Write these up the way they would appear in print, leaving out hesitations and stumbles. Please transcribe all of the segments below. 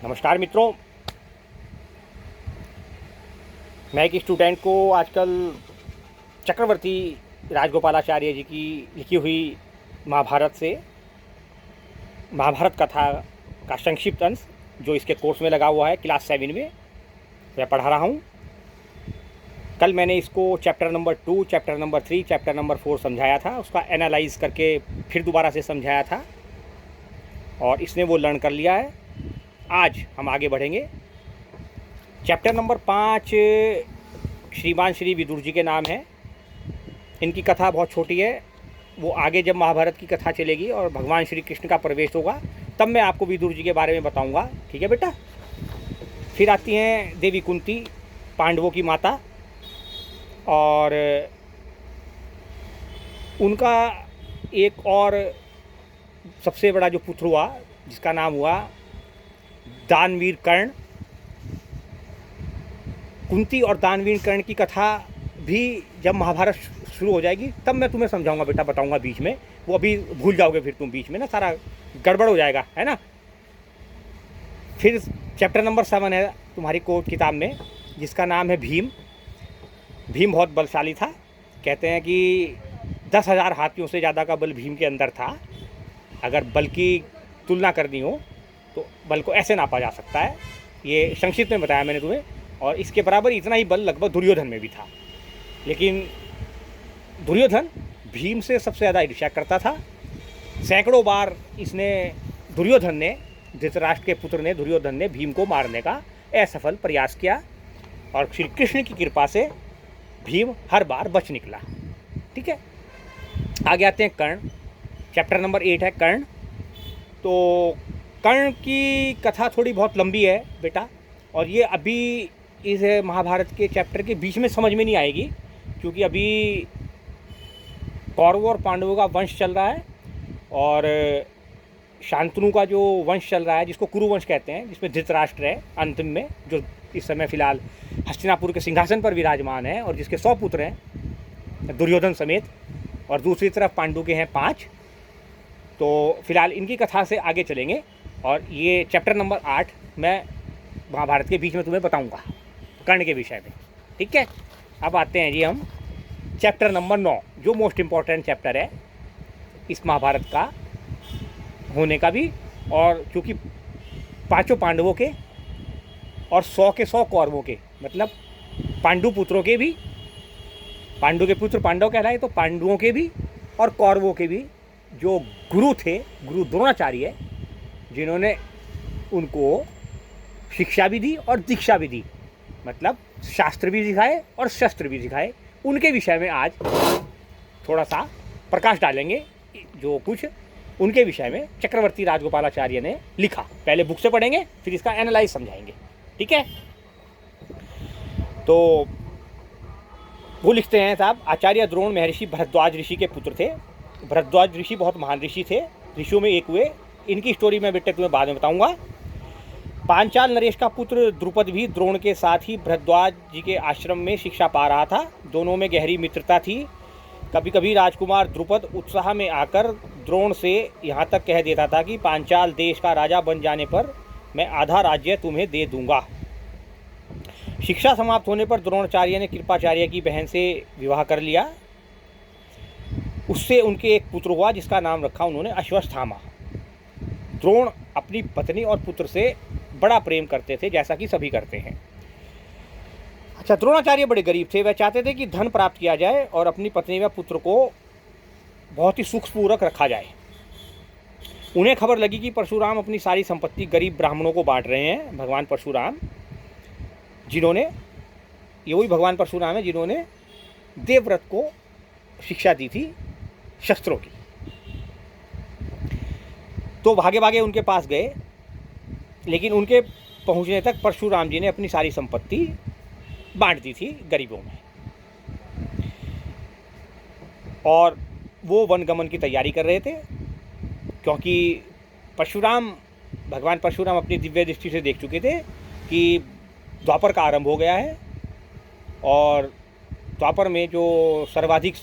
नमस्कार मित्रों। मैं एक स्टूडेंट को आजकल चक्रवर्ती राजगोपालाचार्य जी की लिखी हुई महाभारत से महाभारत कथा का संक्षिप्त अंश जो इसके कोर्स में लगा हुआ है क्लास 7 में मैं पढ़ा रहा हूँ। कल मैंने इसको chapter number 2, chapter number 3, chapter number 4 समझाया था, उसका एनालाइज करके फिर दोबारा से समझाया था और इसने वो लर्न कर लिया है। आज हम आगे बढ़ेंगे। चैप्टर नंबर 5 श्रीमान श्री विदुर जी के नाम है। इनकी कथा बहुत छोटी है। वो आगे जब महाभारत की कथा चलेगी और भगवान श्री कृष्ण का प्रवेश होगा तब मैं आपको विदुर जी के बारे में बताऊंगा। ठीक है बेटा। फिर आती हैं देवी कुंती, पांडवों की माता, और उनका एक और सबसे बड़ा जो पुत्र हुआ जिसका नाम हुआ दानवीर कर्ण। कुंती और दानवीर कर्ण की कथा भी जब महाभारत शुरू हो जाएगी तब मैं तुम्हें समझाऊंगा बेटा, बताऊंगा बीच में। वो अभी भूल जाओगे फिर तुम बीच में ना, सारा गड़बड़ हो जाएगा, है ना। फिर चैप्टर नंबर 7 है तुम्हारी कोर्ट किताब में, जिसका नाम है भीम। भीम बहुत बलशाली था। कहते हैं कि 10,000 हाथियों से ज़्यादा का बल भीम के अंदर था। अगर बल की तुलना करनी हो तो बल को ऐसे नापा जा सकता है। ये संक्षिप्त में बताया मैंने तुम्हें। और इसके बराबर इतना ही बल लगभग दुर्योधन में भी था। लेकिन दुर्योधन भीम से सबसे ज़्यादा ईर्ष्या करता था। सैकड़ों बार धृतराष्ट्र के पुत्र ने, दुर्योधन ने भीम को मारने का असफल प्रयास किया और श्री कृष्ण की कृपा से भीम हर बार बच निकला। ठीक है। आगे आते हैं कर्ण। चैप्टर नंबर 8 है कर्ण। तो कर्ण की कथा थोड़ी बहुत लंबी है बेटा, और ये अभी इस महाभारत के चैप्टर के बीच में समझ में नहीं आएगी, क्योंकि अभी कौरवों और पांडवों का वंश चल रहा है और शांतनु का जो वंश चल रहा है, जिसको कुरुवंश कहते हैं, जिसमें धृतराष्ट्र है अंतिम में, जो इस समय फिलहाल हस्तिनापुर के सिंहासन पर विराजमान है और जिसके 100 पुत्र हैं दुर्योधन समेत, और दूसरी तरफ पांडु के हैं 5। तो फिलहाल इनकी कथा से आगे चलेंगे और ये चैप्टर नंबर 8 मैं महाभारत के बीच में तुम्हें बताऊंगा कर्ण के विषय में। ठीक है। अब आते हैं जी हम चैप्टर नंबर 9, जो मोस्ट इम्पॉर्टेंट चैप्टर है इस महाभारत का होने का भी, और क्योंकि 5 पांडवों के और 100 के 100 कौरवों के, मतलब पांडु पुत्रों के भी, पांडु के पुत्र पांडव कहलाए तो पांडवों के भी और कौरवों के भी जो गुरु थे, गुरु द्रोणाचार्य, जिन्होंने उनको शिक्षा भी दी और दीक्षा भी दी, मतलब शास्त्र भी सिखाए और शस्त्र भी सिखाए, उनके विषय में आज थोड़ा सा प्रकाश डालेंगे। जो कुछ उनके विषय में चक्रवर्ती राजगोपालाचार्य ने लिखा, पहले बुक से पढ़ेंगे फिर इसका एनालाइज समझाएंगे। ठीक है। तो वो लिखते हैं साहब, आचार्य द्रोण महर्षि भरद्वाज ऋषि के पुत्र थे। भरद्वाज ऋषि बहुत महान ऋषि थे, ऋषियों में एक हुए। इनकी स्टोरी मैं बेटे तुम्हें बाद में बताऊंगा। पांचाल नरेश का पुत्र द्रुपद भी द्रोण के साथ ही भरद्वाज जी के आश्रम में शिक्षा पा रहा था। दोनों में गहरी मित्रता थी। कभी कभी राजकुमार द्रुपद उत्साह में आकर द्रोण से यहाँ तक कह देता था कि पांचाल देश का राजा बन जाने पर मैं आधा राज्य तुम्हें दे दूंगा। शिक्षा समाप्त होने पर द्रोणाचार्य ने कृपाचार्य की बहन से विवाह कर लिया। उससे उनके एक पुत्र हुआ जिसका नाम रखा उन्होंने अश्वत्थामा। द्रोण अपनी पत्नी और पुत्र से बड़ा प्रेम करते थे, जैसा कि सभी करते हैं। अच्छा, द्रोणाचार्य बड़े गरीब थे। वह चाहते थे कि धन प्राप्त किया जाए और अपनी पत्नी व पुत्र को बहुत ही सुखपूर्वक रखा जाए। उन्हें खबर लगी कि परशुराम अपनी सारी संपत्ति गरीब ब्राह्मणों को बांट रहे हैं। भगवान परशुराम, जिन्होंने, ये वही भगवान परशुराम है जिन्होंने देवव्रत को शिक्षा दी थी शस्त्रों की। तो भागे भागे उनके पास गए, लेकिन उनके पहुंचने तक परशुराम जी ने अपनी सारी संपत्ति बांट दी थी गरीबों में, और वो वनगमन की तैयारी कर रहे थे, क्योंकि भगवान परशुराम अपनी दिव्य दृष्टि से देख चुके थे कि द्वापर का आरंभ हो गया है और द्वापर में जो सर्वाधिक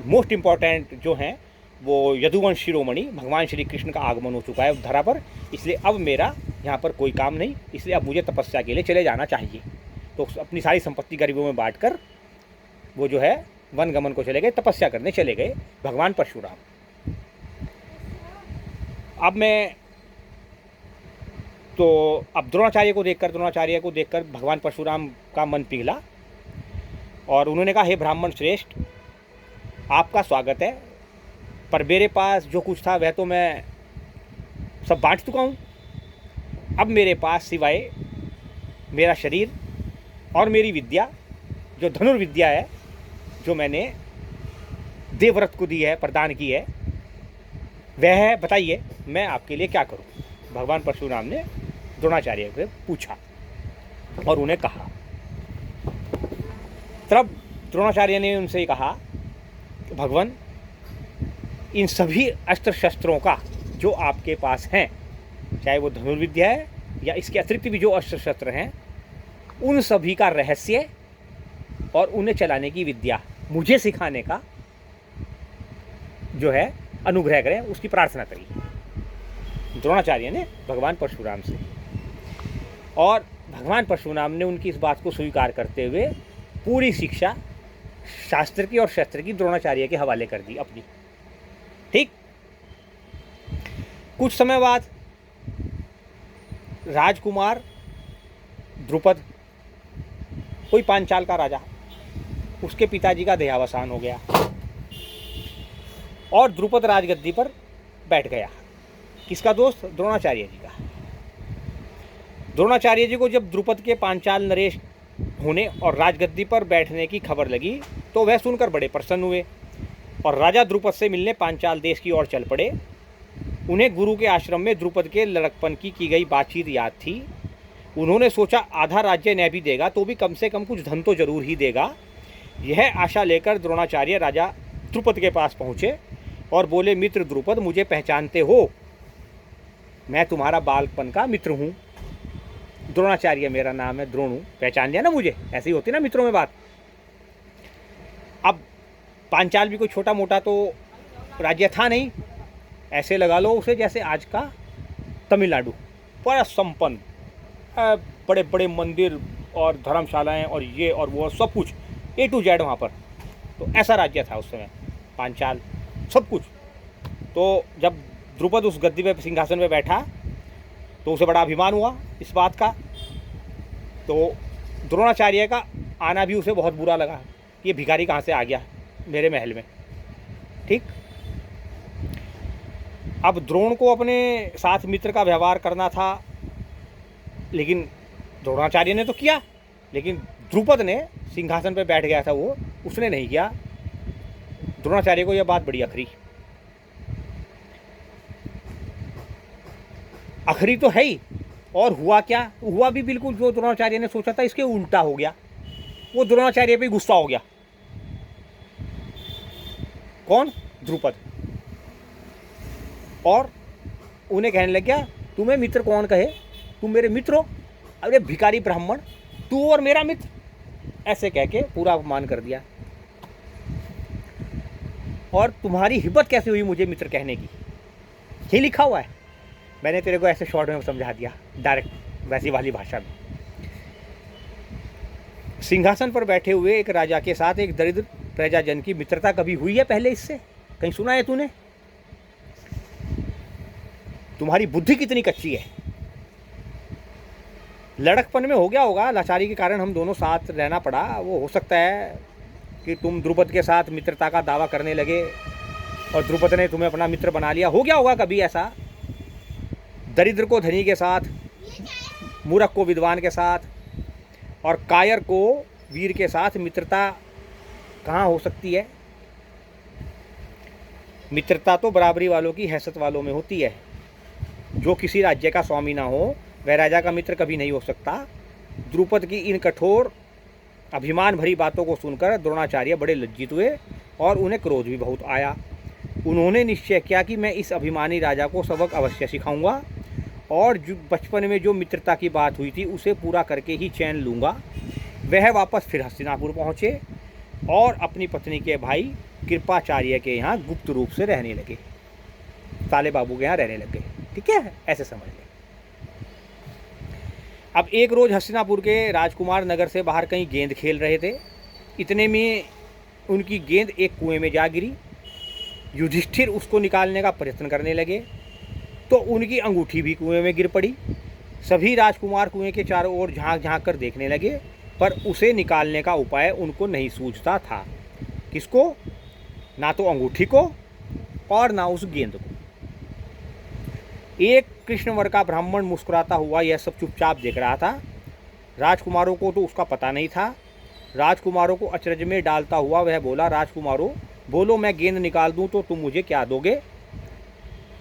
मोस्ट इम्पॉर्टेंट जो हैं वो यदुवंश शिरोमणि भगवान श्री कृष्ण का आगमन हो चुका है उस धरा पर, इसलिए अब मेरा यहाँ पर कोई काम नहीं, इसलिए अब मुझे तपस्या के लिए चले जाना चाहिए। तो अपनी सारी संपत्ति गरीबों में बांटकर वो जो है वन गमन को चले गए, तपस्या करने चले गए भगवान परशुराम। अब द्रोणाचार्य को देखकर भगवान परशुराम का मन पिघला और उन्होंने कहा, हे ब्राह्मण श्रेष्ठ, आपका स्वागत है, पर मेरे पास जो कुछ था वह तो मैं सब बांट चुका हूँ। अब मेरे पास सिवाय मेरा शरीर और मेरी विद्या जो धनुर्विद्या है, जो मैंने देवव्रत को दी है, प्रदान की है, वह है, बताइए मैं आपके लिए क्या करूं। भगवान परशुराम ने द्रोणाचार्य से पूछा और उन्हें कहा। तब द्रोणाचार्य ने उनसे कहा, भगवान, इन सभी अस्त्र शस्त्रों का जो आपके पास हैं, चाहे वो धनुर्विद्या है या इसके अतिरिक्त भी जो अस्त्र शस्त्र हैं, उन सभी का रहस्य और उन्हें चलाने की विद्या मुझे सिखाने का जो है अनुग्रह करें, उसकी प्रार्थना करी द्रोणाचार्य ने भगवान परशुराम से। और भगवान परशुराम ने उनकी इस बात को स्वीकार करते हुए पूरी शिक्षा शास्त्र की और शस्त्र की द्रोणाचार्य के हवाले कर दी अपनी। ठीक, कुछ समय बाद राजकुमार द्रुपद, कोई पांचाल का राजा, उसके पिताजी का देहावसान हो गया और द्रुपद राजगद्दी पर बैठ गया। किसका दोस्त? द्रोणाचार्य जी का। द्रोणाचार्य जी को जब द्रुपद के पांचाल नरेश होने और राजगद्दी पर बैठने की खबर लगी तो वह सुनकर बड़े प्रसन्न हुए और राजा द्रुपद से मिलने पांचाल देश की ओर चल पड़े। उन्हें गुरु के आश्रम में द्रुपद के लड़कपन की गई बातचीत याद थी। उन्होंने सोचा, आधा राज्य न भी देगा तो भी कम से कम कुछ धन तो जरूर ही देगा। यह आशा लेकर द्रोणाचार्य राजा द्रुपद के पास पहुँचे और बोले, मित्र द्रुपद, मुझे पहचानते हो? मैं तुम्हारा बालपन का मित्र हूँ। द्रोणाचार्य मेरा नाम है, द्रोणु। पहचान लिया ना मुझे? ऐसी होती ना मित्रों में बात। अब पांचाल भी कोई छोटा मोटा तो राज्य था नहीं, ऐसे लगा लो उसे जैसे आज का तमिलनाडु, बड़ा संपन्न, बड़े बड़े मंदिर और धर्मशालाएं और ये और वो सब कुछ A to Z वहाँ पर। तो ऐसा राज्य था उस समय पांचाल, सब कुछ। तो जब द्रुपद उस गद्दी पे, सिंहासन पे बैठा तो उसे बड़ा अभिमान हुआ इस बात का। तो द्रोणाचार्य का आना भी उसे बहुत बुरा लगा, ये भिखारी कहाँ से आ गया मेरे महल में। ठीक, अब द्रोण को अपने साथ मित्र का व्यवहार करना था, लेकिन द्रोणाचार्य ने तो किया, लेकिन द्रुपद ने सिंहासन पे बैठ गया था वो, उसने नहीं किया। द्रोणाचार्य को यह बात बड़ी अखरी तो है ही। और हुआ क्या? हुआ भी बिल्कुल जो द्रोणाचार्य ने सोचा था इसके उल्टा हो गया। वो द्रोणाचार्य पे गुस्सा हो गया। कौन? द्रुपद। और उन्हें कहने लग गया, तुम्हें मित्र कौन कहे? तुम मेरे मित्र हो? अरे भिखारी ब्राह्मण, तू और मेरा मित्र, ऐसे कह के पूरा अपमान कर दिया। और तुम्हारी हिम्मत कैसे हुई मुझे मित्र कहने की? ये लिखा हुआ है, मैंने तेरे को ऐसे शॉर्ट में समझा दिया, डायरेक्ट वैसी वाली भाषा में। सिंहासन पर बैठे हुए एक राजा के साथ एक दरिद्र प्रजाजन की मित्रता कभी हुई है पहले? इससे कहीं सुना है तूने? तुम्हारी बुद्धि कितनी कच्ची है। लड़कपन में हो गया होगा, लाचारी के कारण हम दोनों साथ रहना पड़ा। वो हो सकता है कि तुम द्रुपद के साथ मित्रता का दावा करने लगे और द्रुपद ने तुम्हें अपना मित्र बना लिया। हो गया होगा कभी ऐसा। दरिद्र को धनी के साथ, मूर्ख को विद्वान के साथ और कायर को वीर के साथ मित्रता कहाँ हो सकती है? मित्रता तो बराबरी वालों की, हैसियत वालों में होती है। जो किसी राज्य का स्वामी ना हो वह राजा का मित्र कभी नहीं हो सकता। द्रुपद की इन कठोर अभिमान भरी बातों को सुनकर द्रोणाचार्य बड़े लज्जित हुए और उन्हें क्रोध भी बहुत आया। उन्होंने निश्चय किया कि मैं इस अभिमानी राजा को सबक अवश्य सिखाऊंगा और जो बचपन में जो मित्रता की बात हुई थी उसे पूरा करके ही चैन लूँगा। वह वापस फिर हस्तिनापुर पहुँचे। और अपनी पत्नी के भाई कृपाचार्य के यहाँ गुप्त रूप से रहने लगे, ताले बाबू के यहाँ रहने लग गए। ठीक है, ऐसे समझ लें। अब एक रोज़ हस्तिनापुर के राजकुमार नगर से बाहर कहीं गेंद खेल रहे थे। इतने में उनकी गेंद एक कुएं में जा गिरी। युधिष्ठिर उसको निकालने का प्रयत्न करने लगे तो उनकी अंगूठी भी कुएं में गिर पड़ी। सभी राजकुमार कुएं के चारों ओर झांक झांक कर देखने लगे, पर उसे निकालने का उपाय उनको नहीं सूझता था। किसको? ना तो अंगूठी को और ना उस गेंद को। एक कृष्णवर का ब्राह्मण मुस्कुराता हुआ यह सब चुपचाप देख रहा था। राजकुमारों को तो उसका पता नहीं था। राजकुमारों को अचरज में डालता हुआ वह बोला, राजकुमारों बोलो, मैं गेंद निकाल दूं तो तुम मुझे क्या दोगे?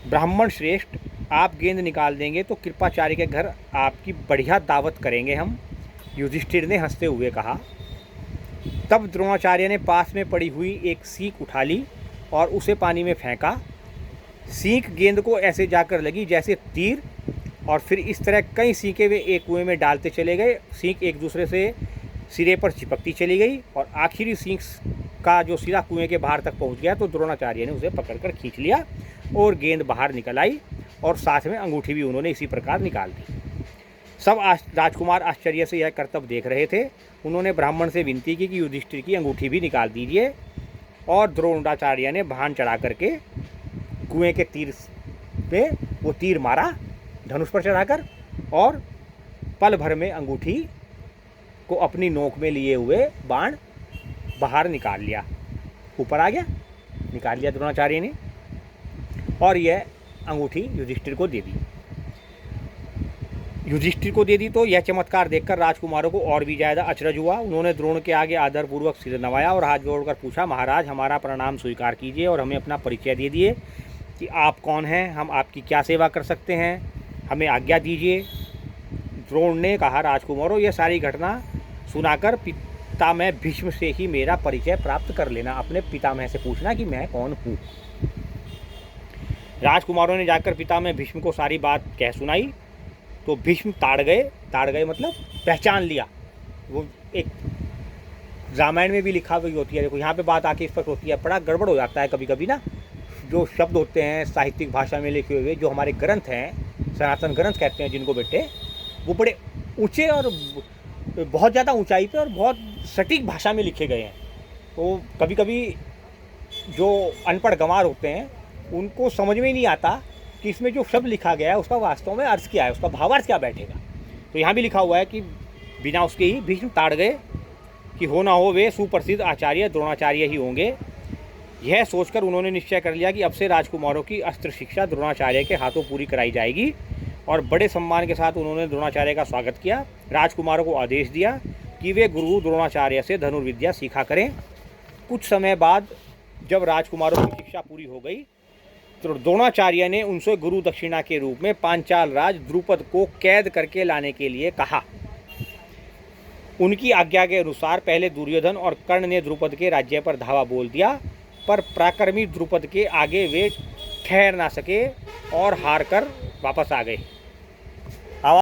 ब्राह्मण श्रेष्ठ, आप गेंद निकाल देंगे तो कृपाचार्य के घर आपकी बढ़िया दावत करेंगे हम, युधिष्ठिर ने हंसते हुए कहा। तब द्रोणाचार्य ने पास में पड़ी हुई एक सीख उठा ली और उसे पानी में फेंका। सीख गेंद को ऐसे जाकर लगी जैसे तीर, और फिर इस तरह कई सीखें वे एक कुएं में डालते चले गए। सीख एक दूसरे से सिरे पर चिपकती चली गई और आखिरी सीख का जो सिरा कुएं के बाहर तक पहुंच गया तो द्रोणाचार्य ने उसे पकड़कर खींच लिया और गेंद बाहर निकल आई, और साथ में अंगूठी भी उन्होंने इसी प्रकार निकाल दी। सब राजकुमार आश्चर्य से यह करतब देख रहे थे। उन्होंने ब्राह्मण से विनती की कि युधिष्ठिर की अंगूठी भी निकाल दीजिए, और द्रोणाचार्य ने भान चढ़ा करके कुएं के तीर पे वो तीर मारा धनुष पर चढ़ाकर, और पल भर में अंगूठी को अपनी नोक में लिए हुए बाण बाहर निकाल लिया। ऊपर आ गया, निकाल लिया द्रोणाचार्य ने, और यह अंगूठी युधिष्ठिर को दे दी। युधिष्ठिर को दे दी तो यह चमत्कार देखकर राजकुमारों को और भी ज़्यादा अचरज हुआ। उन्होंने द्रोण के आगे आदरपूर्वक सिर नवाया और हाथ जोड़कर पूछा, महाराज हमारा प्रणाम स्वीकार कीजिए और हमें अपना परिचय दे दिए कि आप कौन हैं, हम आपकी क्या सेवा कर सकते हैं, हमें आज्ञा दीजिए। द्रोण ने कहा, राजकुमारों यह सारी घटना सुनाकर पितामह भीष्म से ही मेरा परिचय प्राप्त कर लेना। अपने पितामह से पूछना कि मैं कौन हूँ। राजकुमारों ने जाकर पितामह भीष्म को सारी बात कह सुनाई तो भीष्म ताड़ गए मतलब पहचान लिया। वो एक रामायण में भी लिखा हुई होती है, देखो यहाँ पे बात आके स्पष्ट होती है। बड़ा गड़बड़ हो जाता है कभी कभी ना, जो शब्द होते हैं साहित्यिक भाषा में लिखे हुए, जो हमारे ग्रंथ हैं, सनातन ग्रंथ कहते हैं जिनको बेटे, वो बड़े ऊंचे और बहुत ज़्यादा ऊंचाई पे और बहुत सटीक भाषा में लिखे गए हैं। तो कभी कभी जो अनपढ़ गंवार होते हैं उनको समझ में नहीं आता कि इसमें जो शब्द लिखा गया है उसका वास्तव में अर्थ क्या है, उसका भावार्थ क्या बैठेगा। तो यहाँ भी लिखा हुआ है कि बिना उसके ही भीष्म ताड़ गए कि हो ना हो वे सुप्रसिद्ध आचार्य द्रोणाचार्य ही होंगे। यह सोचकर उन्होंने निश्चय कर लिया कि अब से राजकुमारों की अस्त्र शिक्षा द्रोणाचार्य के हाथों पूरी कराई जाएगी, और बड़े सम्मान के साथ उन्होंने द्रोणाचार्य का स्वागत किया। राजकुमारों को आदेश दिया कि वे गुरु द्रोणाचार्य से धनुर्विद्या सीखा करें। कुछ समय बाद जब राजकुमारों की शिक्षा पूरी हो गई तो द्रोणाचार्य ने उनसे गुरु दक्षिणा के रूप में पांचाल राज द्रुपद को कैद करके लाने के लिए कहा। उनकी आज्ञा के अनुसार पहले दुर्योधन और कर्ण ने द्रुपद के राज्य पर धावा बोल दिया, पर पराक्रमी द्रुपद के आगे वे ठहर ना सके और हार कर वापस आ गए।